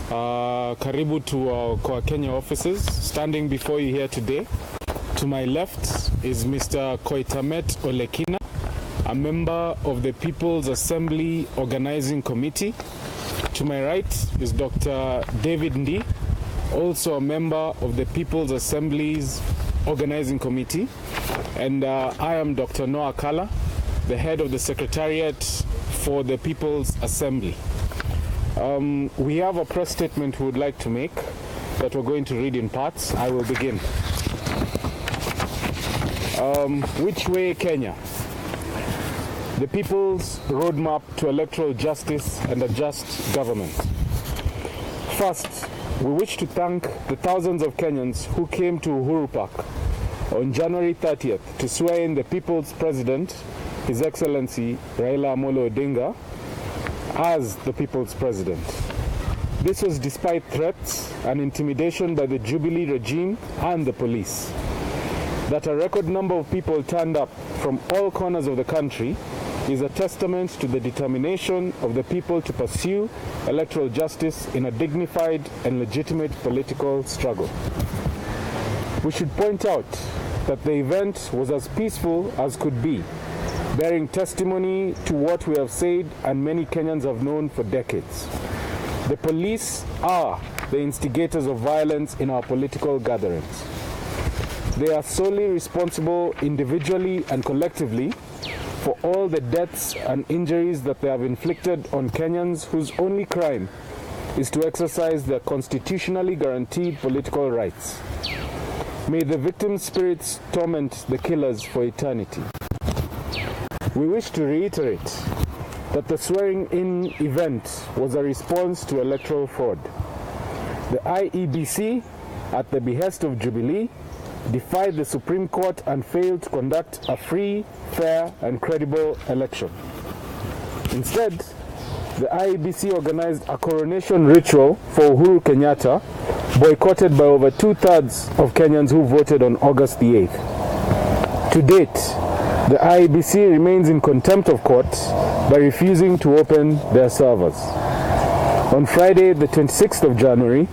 Karibu to our Kenya offices. Standing before you here today, to my left is Mr. Koitamet Olekina, a member of the People's Assembly Organizing Committee. To my right is Dr. David Ndi, also a member of the People's Assembly's Organizing Committee. And I am Dr. Noah Kala, the head of the Secretariat for the People's Assembly. We have a press statement we would like to make that we're going to read in parts. I will begin. Which way, Kenya? The People's Roadmap to Electoral Justice and a Just Government. First, we wish to thank the thousands of Kenyans who came to Uhuru Park on January 30th to swear in the People's President, His Excellency Raila Amolo Odinga, as the People's President. This was despite threats and intimidation by the Jubilee regime and the police. That a record number of people turned up from all corners of the country is a testament to the determination of the people to pursue electoral justice in a dignified and legitimate political struggle. We should point out that the event was as peaceful as could be, bearing testimony to what we have said and many Kenyans have known for decades. The police are the instigators of violence in our political gatherings. They are solely responsible individually and collectively for all the deaths and injuries that they have inflicted on Kenyans whose only crime is to exercise their constitutionally guaranteed political rights. May the victims' spirits torment the killers for eternity. We wish to reiterate that the swearing-in event was a response to electoral fraud. The IEBC, at the behest of Jubilee, defied the Supreme Court and failed to conduct a free, fair, and credible election. Instead, the IEBC organized a coronation ritual for Uhuru Kenyatta, boycotted by over 2/3 of Kenyans who voted on August the 8th. To date, the IEBC remains in contempt of court by refusing to open their servers. On Friday, the 26th of January,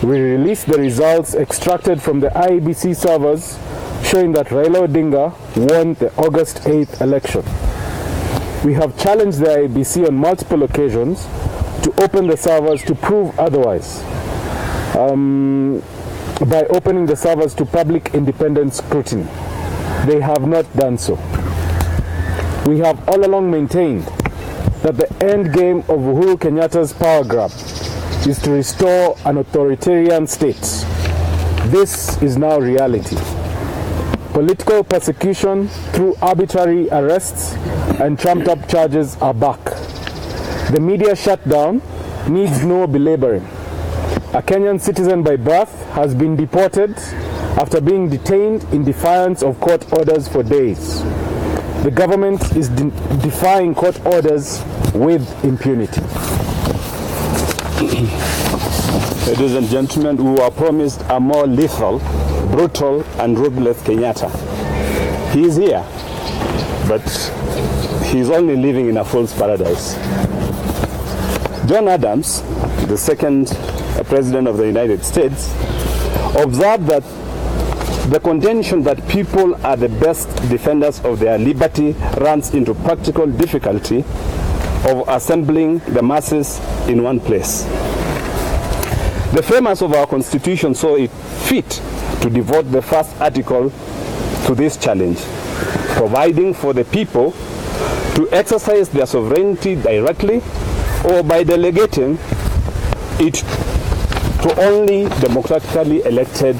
we released the results extracted from the IEBC servers showing that Raila Odinga won the August 8th election. We have challenged the IEBC on multiple occasions to open the servers to prove otherwise, by opening the servers to public independent scrutiny. They have not done so. We have all along maintained that the end game of Uhuru Kenyatta's power grab is to restore an authoritarian state. This is now reality. Political persecution through arbitrary arrests and trumped-up charges are back. The media shutdown needs no belaboring. A Kenyan citizen by birth has been deported after being detained in defiance of court orders for days. The government is defying court orders with impunity. Ladies and gentlemen, we were promised a more lethal, brutal, and ruthless Kenyatta. He is here, but he's only living in a fool's paradise. John Adams, the second President of the United States, observed that the contention that people are the best defenders of their liberty runs into practical difficulty of assembling the masses in one place. The framers of our Constitution saw it fit to devote the first article to this challenge, providing for the people to exercise their sovereignty directly or by delegating it to only democratically elected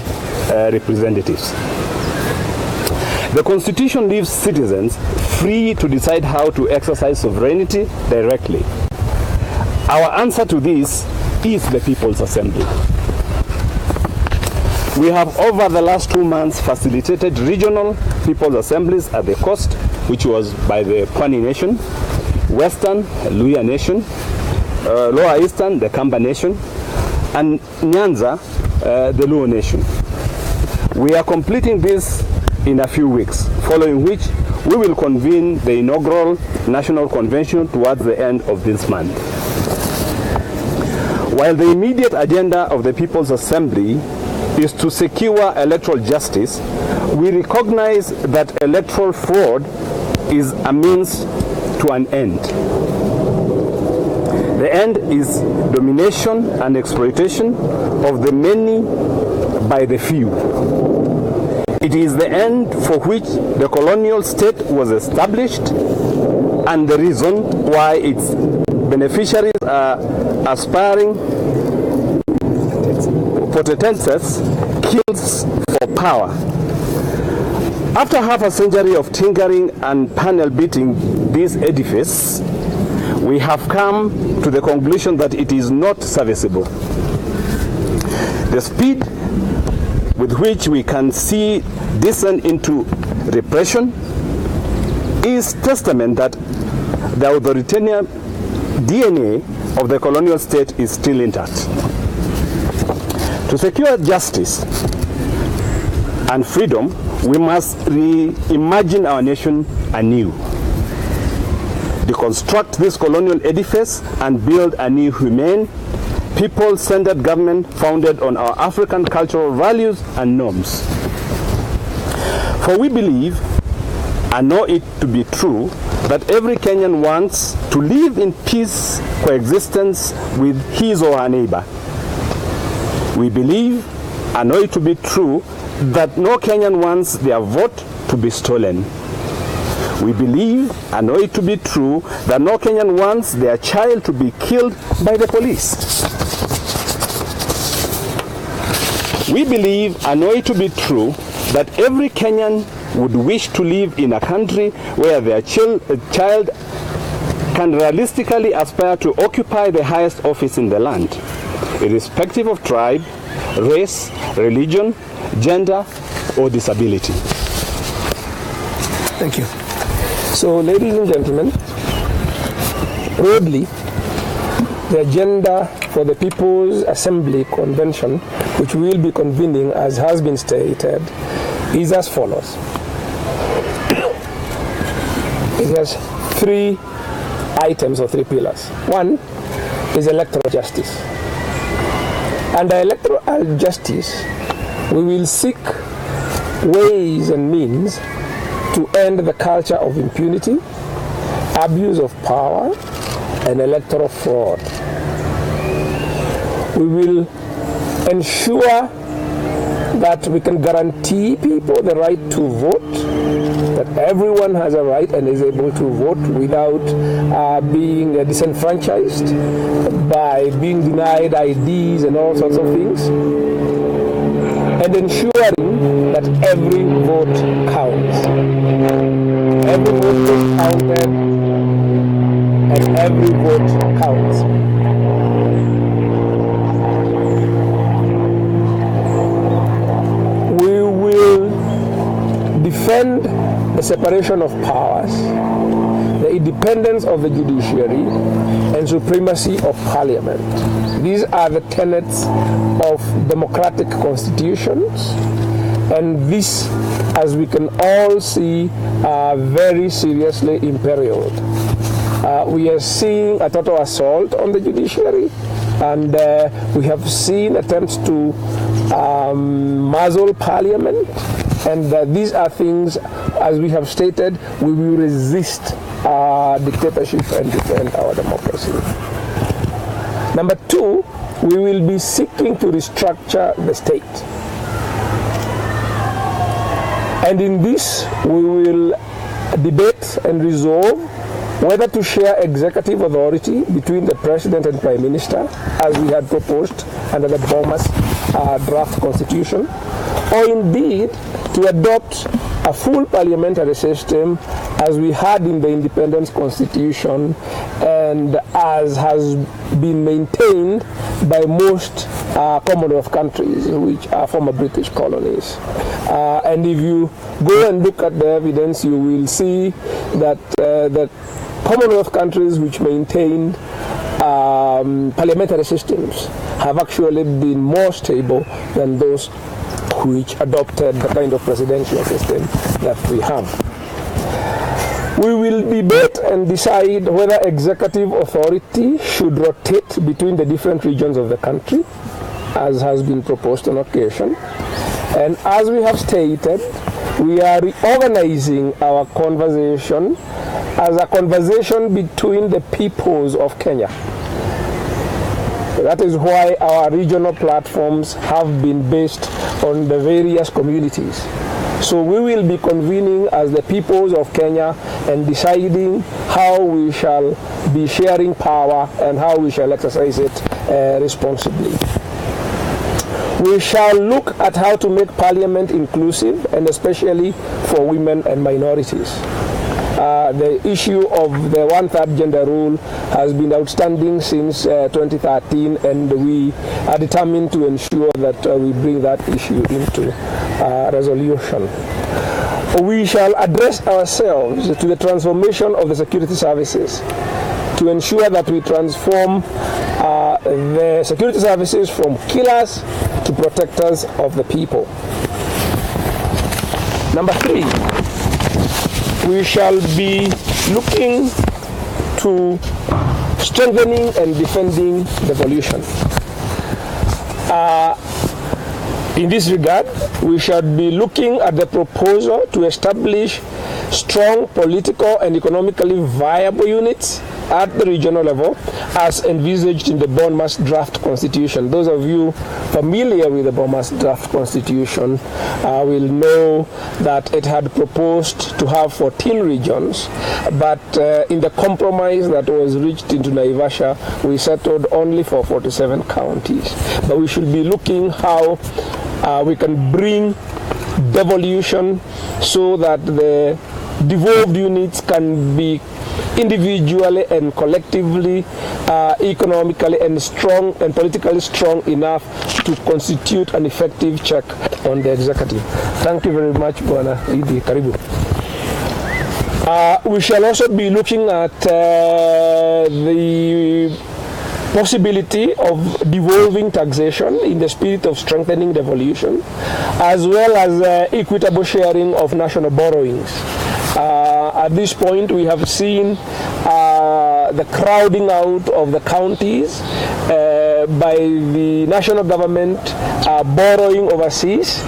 representatives. The Constitution leaves citizens free to decide how to exercise sovereignty directly. Our answer to this is the People's Assembly. We have over the last 2 months facilitated regional People's Assemblies at the coast, which was by the Pwani Nation, Western, Luhya Nation, Lower Eastern, the Kamba Nation, and Nyanza, the Luo Nation. We are completing this in a few weeks, following which we will convene the inaugural National Convention towards the end of this month. While the immediate agenda of the People's Assembly is to secure electoral justice, we recognize that electoral fraud is a means to an end. The end is domination and exploitation of the many by the few. It is the end for which the colonial state was established and the reason why its beneficiaries are aspiring potentates kills for power. After half a century of tinkering and panel beating this edifice, we have come to the conclusion that it is not serviceable. The speed with which we can see descent into repression is testament that the authoritarian DNA of the colonial state is still intact. To secure justice and freedom, we must reimagine our nation anew, deconstruct this colonial edifice and build a new humane, people-centered government founded on our African cultural values and norms. For we believe, and know it to be true, that every Kenyan wants to live in peace coexistence with his or her neighbor. We believe, and know it to be true, that no Kenyan wants their vote to be stolen. We believe, and know it to be true, that no Kenyan wants their child to be killed by the police. We believe, and know it to be true, that every Kenyan would wish to live in a country where their child can realistically aspire to occupy the highest office in the land, irrespective of tribe, race, religion, gender, or disability. Thank you. So, ladies and gentlemen, broadly, the agenda for the People's Assembly Convention, which we will be convening, as has been stated, is as follows. It has three items or three pillars. One is electoral justice. Under electoral justice, we will seek ways and means to end the culture of impunity, abuse of power, and electoral fraud. We will ensure that we can guarantee people the right to vote, that everyone has a right and is able to vote without being disenfranchised, by being denied IDs and all sorts of things, and ensuring that every vote counts. Every vote is counted, and every vote counts. We will defend the separation of powers, the independence of the judiciary, and supremacy of parliament. These are the tenets of democratic constitutions, and this, as we can all see, are very seriously imperiled. We are seeing a total assault on the judiciary, and we have seen attempts to muzzle parliament, and these are things, as we have stated, we will resist dictatorship and defend our democracy. Number two, we will be seeking to restructure the state. And in this, we will debate and resolve whether to share executive authority between the President and Prime Minister, as we had proposed under the Bomas draft constitution, or indeed to adopt a full parliamentary system as we had in the Independence Constitution and as has been maintained by most Commonwealth countries, which are former British colonies. And if you go and look at the evidence, you will see that the Commonwealth countries which maintained parliamentary systems have actually been more stable than those which adopted the kind of presidential system that we have. We will debate and decide whether executive authority should rotate between the different regions of the country, as has been proposed on occasion. And as we have stated, we are reorganizing our conversation as a conversation between the peoples of Kenya. That is why our regional platforms have been based on the various communities. So we will be convening as the peoples of Kenya and deciding how we shall be sharing power and how we shall exercise it responsibly. We shall look at how to make parliament inclusive, and especially for women and minorities. The issue of the one-third gender rule has been outstanding since 2013, and we are determined to ensure that we bring that issue into resolution. We shall address ourselves to the transformation of the security services to ensure that we transform the security services from killers to protectors of the people. Number 3, we shall be looking to strengthening and defending devolution. In this regard, we shall be looking at the proposal to establish strong political and economically viable units at the regional level as envisaged in the Bournemouth Draft Constitution. Those of you familiar with the Bournemouth Draft Constitution will know that it had proposed to have 14 regions, but in the compromise that was reached into Naivasha, we settled only for 47 counties. But we should be looking how we can bring devolution so that the devolved units can be individually and collectively, economically and strong and politically strong enough to constitute an effective check on the executive. Thank you very much, Bwana Idi. Karibu. We shall also be looking at the possibility of devolving taxation in the spirit of strengthening devolution, as well as equitable sharing of national borrowings. At this point, we have seen the crowding out of the counties by the national government borrowing overseas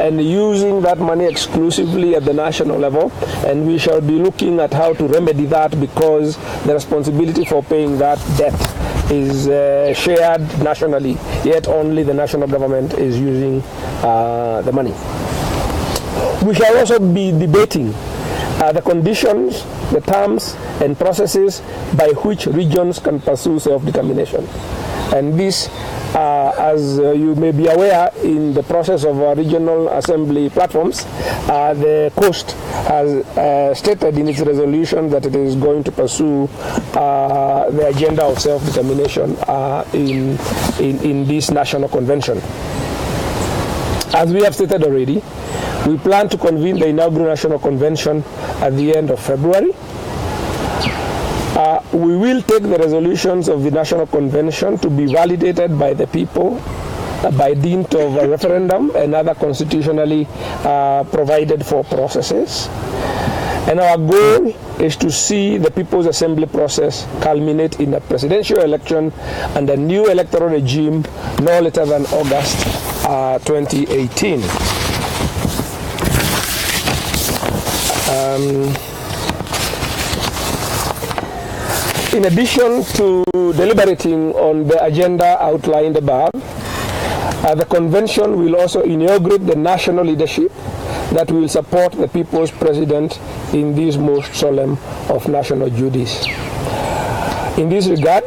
and using that money exclusively at the national level, and we shall be looking at how to remedy that, because the responsibility for paying that debt is shared nationally, yet only the national government is using the money. We shall also be debating the conditions, the terms and processes by which regions can pursue self-determination. And this, as you may be aware, in the process of our regional assembly platforms, the Coast has stated in its resolution that it is going to pursue the agenda of self-determination in this national convention. As we have stated already, we plan to convene the inaugural national convention at the end of February. We will take the resolutions of the national convention to be validated by the people by dint of a referendum and other constitutionally provided for processes. And our goal is to see the People's Assembly process culminate in a presidential election and a new electoral regime no later than August 2018. In addition to deliberating on the agenda outlined above, the convention will also inaugurate the national leadership that will support the people's president in these most solemn of national duties. In this regard,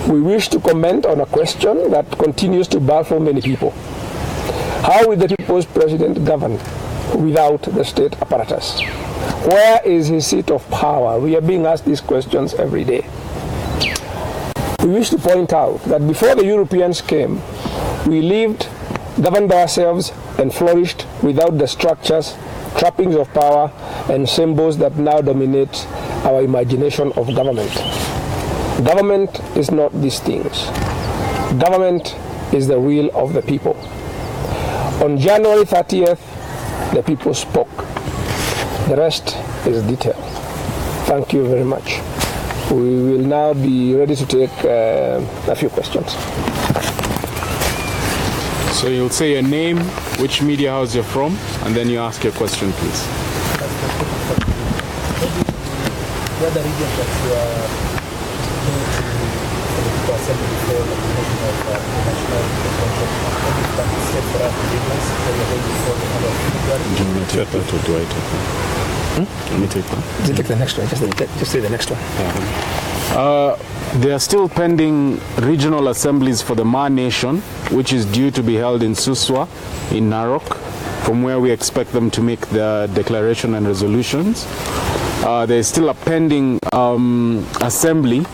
we wish to comment on a question that continues to baffle many people. How will the people's president govern without the state apparatus? Where is his seat of power? We are being asked these questions every day. We wish to point out that before the Europeans came, we lived, governed ourselves, and flourished without the structures, trappings of power, and symbols that now dominate our imagination of government. Government is not these things. Government is the will of the people. On January 30th, the people spoke. The rest is detail. Thank you very much. We will now be ready to take a few questions. So you'll say your name, which media house you're from, and then you ask your question, please. What are the regions that you are going to assemble before the nomination of the national convention? What is that step for us to witness when you're going before the end of February? Do you want me to take that or do I take that? Let me take that. Just take the next one. Just say the next one. They are still pending regional assemblies for the Ma Nation, which is due to be held in Suswa, in Narok, from where we expect them to make the declaration and resolutions. There is still a pending assembly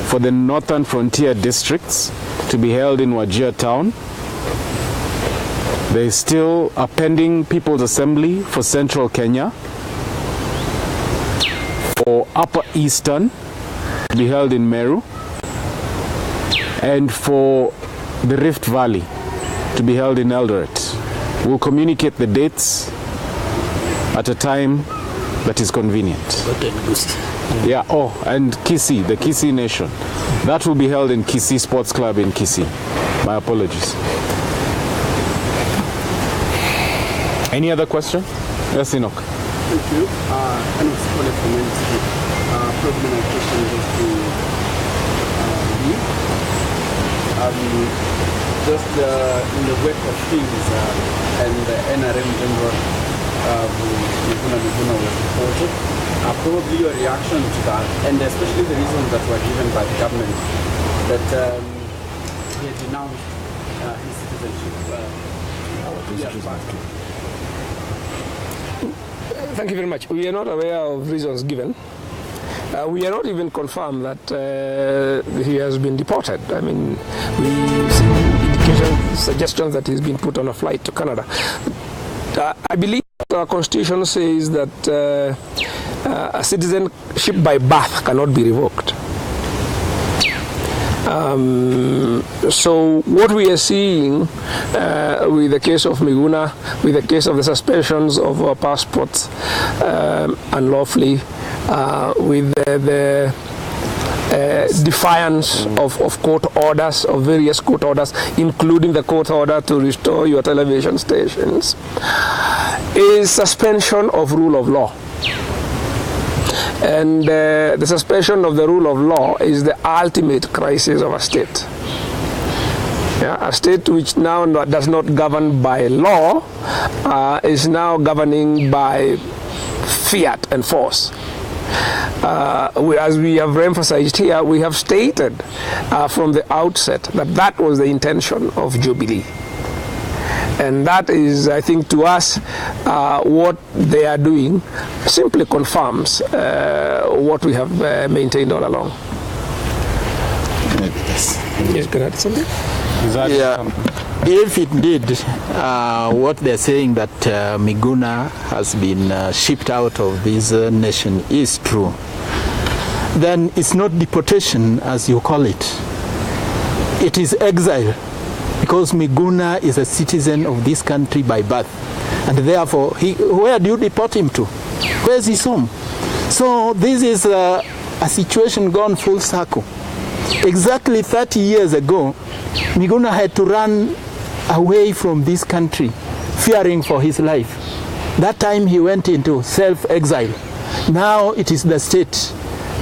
for the Northern Frontier districts to be held in Wajir town. There is still a pending People's Assembly for Central Kenya, for Upper Eastern to be held in Meru, and for the Rift Valley to be held in Eldoret. We'll communicate the dates at a time that is convenient. Yeah, oh, and Kisii, the Kisii Nation. That will be held in Kisii Sports Club in Kisii. My apologies. Any other question? Yes, Enoch. Thank you. Kind of small community. Probably my question goes to you. Just in the wake of things and the NRM general MIGUNA was reported, probably your reaction to that, and especially the reasons that were given by the government that he had denounced his citizenship. Thank you very much. We are not aware of reasons given. We are not even confirmed that he has been deported. I mean, we see suggestions that he's been put on a flight to Canada. I believe our constitution says that a citizenship by birth cannot be revoked. So what we are seeing with the case of MIGUNA, with the case of the suspensions of our passports unlawfully, with the defiance of court orders, of various court orders, including the court order to restore your television stations, is suspension of rule of law. And the suspension of the rule of law is the ultimate crisis of a state. Yeah, a state which now does not govern by law is now governing by fiat and force. As we have emphasized here, we have stated from the outset that that was the intention of Jubilee. And that is, I think, to us, what they are doing simply confirms what we have maintained all along. Yes, can I add something? Yeah. If indeed what they're saying that MIGUNA has been shipped out of this nation is true, then it's not deportation as you call it. It is exile, because MIGUNA is a citizen of this country by birth, and therefore, where do you deport him to? Where's his home? So this is a situation gone full circle. Exactly 30 years ago, MIGUNA had to run away from this country, fearing for his life. That time he went into self-exile. Now it is the state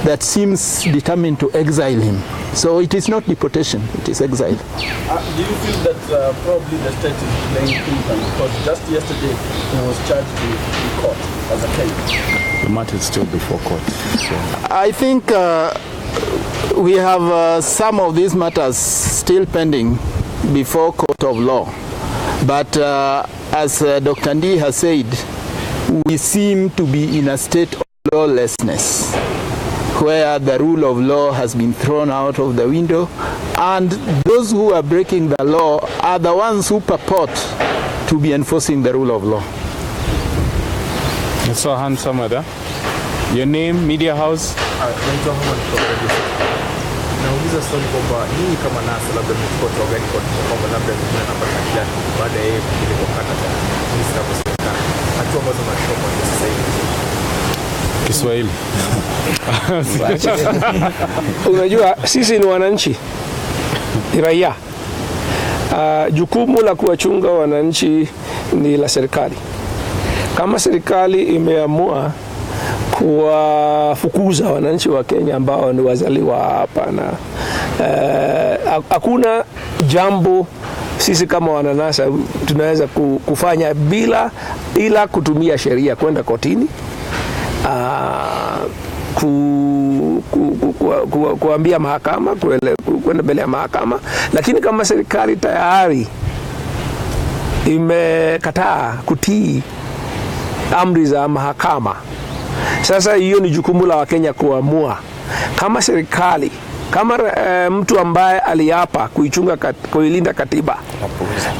that seems determined to exile him. So it is not deportation, it is exile. Do you feel that probably the state is playing Clinton? Because just yesterday he was charged in court as a Kenyan. The matter is still before court. So. I think we have some of these matters still pending before court of law. But as Dr. Ndi has said, we seem to be in a state of lawlessness, where the rule of law has been thrown out of the window, and those who are breaking the law are the ones who purport to be enforcing the rule of law. I saw a hand somewhere there. Your name, media house? Nauliza swali kwamba nini kama NASA labda mlipota gani kwamba labda kuna namba gani baada ya kuja kwa Canada, ni sasa kusemekana hatua ambazo mnashoma kwa sasa hivi. Kiswahili. Unajua sisi ni wananchi, ni raia. Jukumu la kuwachunga wananchi ni la serikali. Kama serikali imeamua kuwafukuza wananchi wa Kenya ambao ni wazaliwa hapa, na hakuna jambo sisi kama wananasa tunaweza kufanya bila kutumia sheria, kwenda kotini, kuambia mahakama, kwenda mbele ya mahakama. Lakini kama serikali tayari imekataa kutii amri za mahakama, sasa hiyo ni jukumu la Wakenya kuamua kama serikali, kama mtu ambaye aliapa kuilinda katiba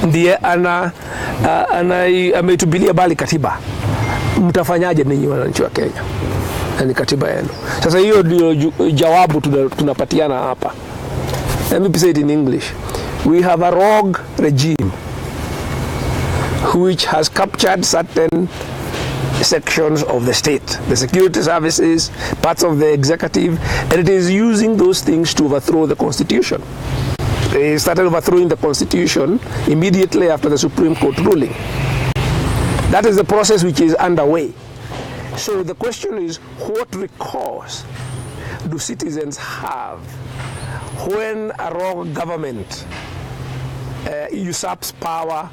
ndiye ameitupilia bali katiba, mtafanyaje ninyi wananchi wa Kenya? Ni katiba yenu. Sasa hiyo ndio jawabu tunapatiana hapa. Let me say it in English. We have a rogue regime which has captured certain sections of the state, the security services, parts of the executive, and it is using those things to overthrow the constitution. They started overthrowing the constitution immediately after the Supreme Court ruling. That is the process which is underway. So the question is, what recourse do citizens have when a rogue government usurps power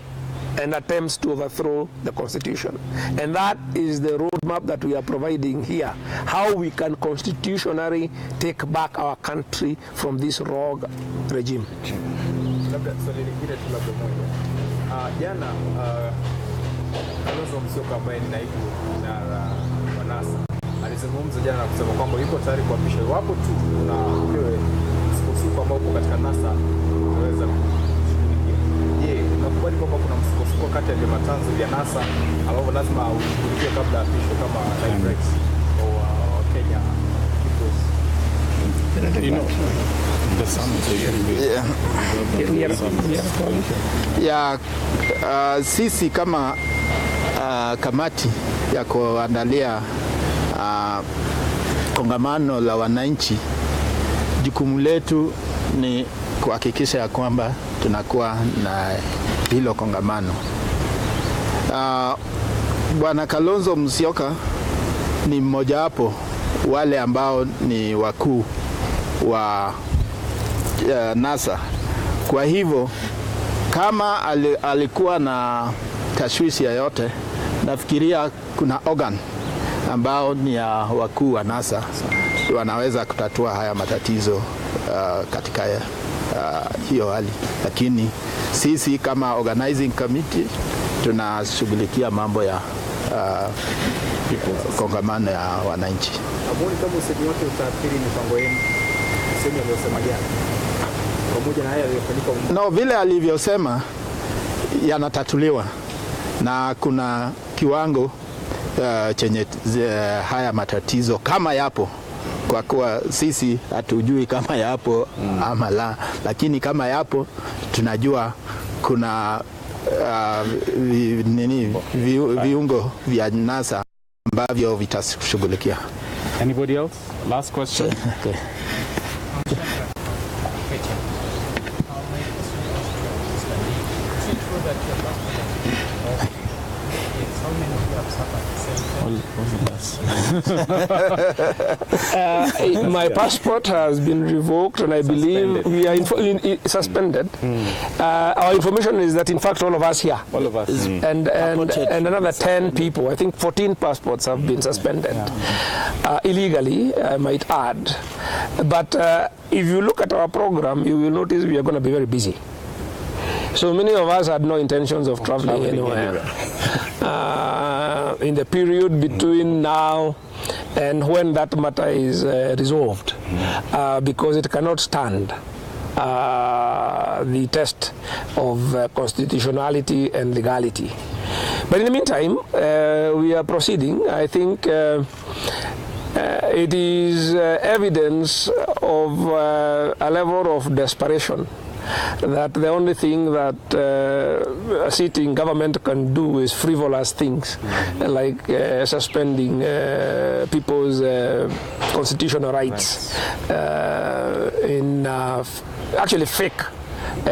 and attempts to overthrow the constitution? And that is the roadmap that we are providing here, how we can constitutionally take back our country from this rogue regime. Labda swali lingine tu labda moja. Jana Kalonzo Musyoka ambaye ni naibu kinara wa NASA alizungumza jana na kusema kwamba yuko tayari kuapisha iwapo tu kuna ule msukosuko ambao uko katika NASA unaweza kushughulikia. Je, unakubali kwamba kuna msukosuko kati ya vyama tanzu vya NASA ambao lazima ushughulikie kabla ya apisho kama naibu rais wa Kenya? Sisi kama kamati ya kuandalia kongamano la wananchi, jukumu letu ni kuhakikisha ya kwamba tunakuwa na hilo kongamano. Bwana Kalonzo Musyoka ni mmoja wapo wale ambao ni wakuu wa NASA. Kwa hivyo kama alikuwa na tashwishi yoyote, nafikiria kuna organ ambao ni ya wakuu wa NASA wanaweza kutatua haya matatizo katika hiyo hali. Lakini sisi kama organizing committee tunashughulikia mambo ya kongamano ya wananchi. Hamuoni kama usemi wake utaathiri mipango yenu? Usemi aliyosema jana pamoja na haya yaliyofanyika? No, vile alivyosema yanatatuliwa na kuna kiwango chenye haya matatizo kama yapo, kwa kuwa sisi hatujui kama yapo ama la, lakini kama yapo tunajua kuna viungo vya NASA ambavyo vitashughulikia. Anybody else? Last question. Okay. My passport has been revoked, and I believe we are suspended. Our information is that, in fact, all of us here, and another 10 people, I think 14 passports have been suspended illegally, I might add. But if you look at our program, you will notice we are going to be very busy. So many of us had no intentions of traveling anywhere. In the period between now and when that matter is resolved, because it cannot stand the test of constitutionality and legality. But in the meantime, we are proceeding. I think it is evidence of a level of desperation that the only thing that a sitting government can do is frivolous things, like suspending people's constitutional rights in actually fake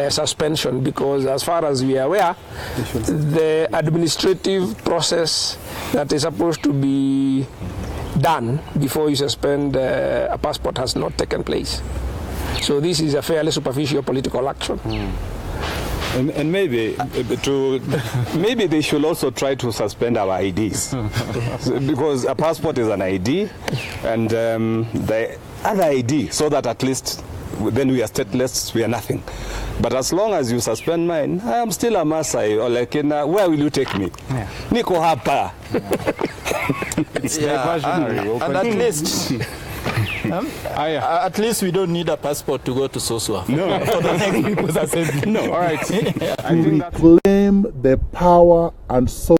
suspension, because as far as we are aware, the administrative process that is supposed to be done before you suspend a passport has not taken place. So this is a fairly superficial political action. And maybe maybe they should also try to suspend our IDs, because a passport is an ID, and the other ID, so that at least then we are stateless, we are nothing. But as long as you suspend mine, I am still a Maasai, or like, where will you take me? Niko hapa. And at least at least we don't need a passport to go to Sosua. No. For the next people's assembly. No. All right. I think that's Claim the power and so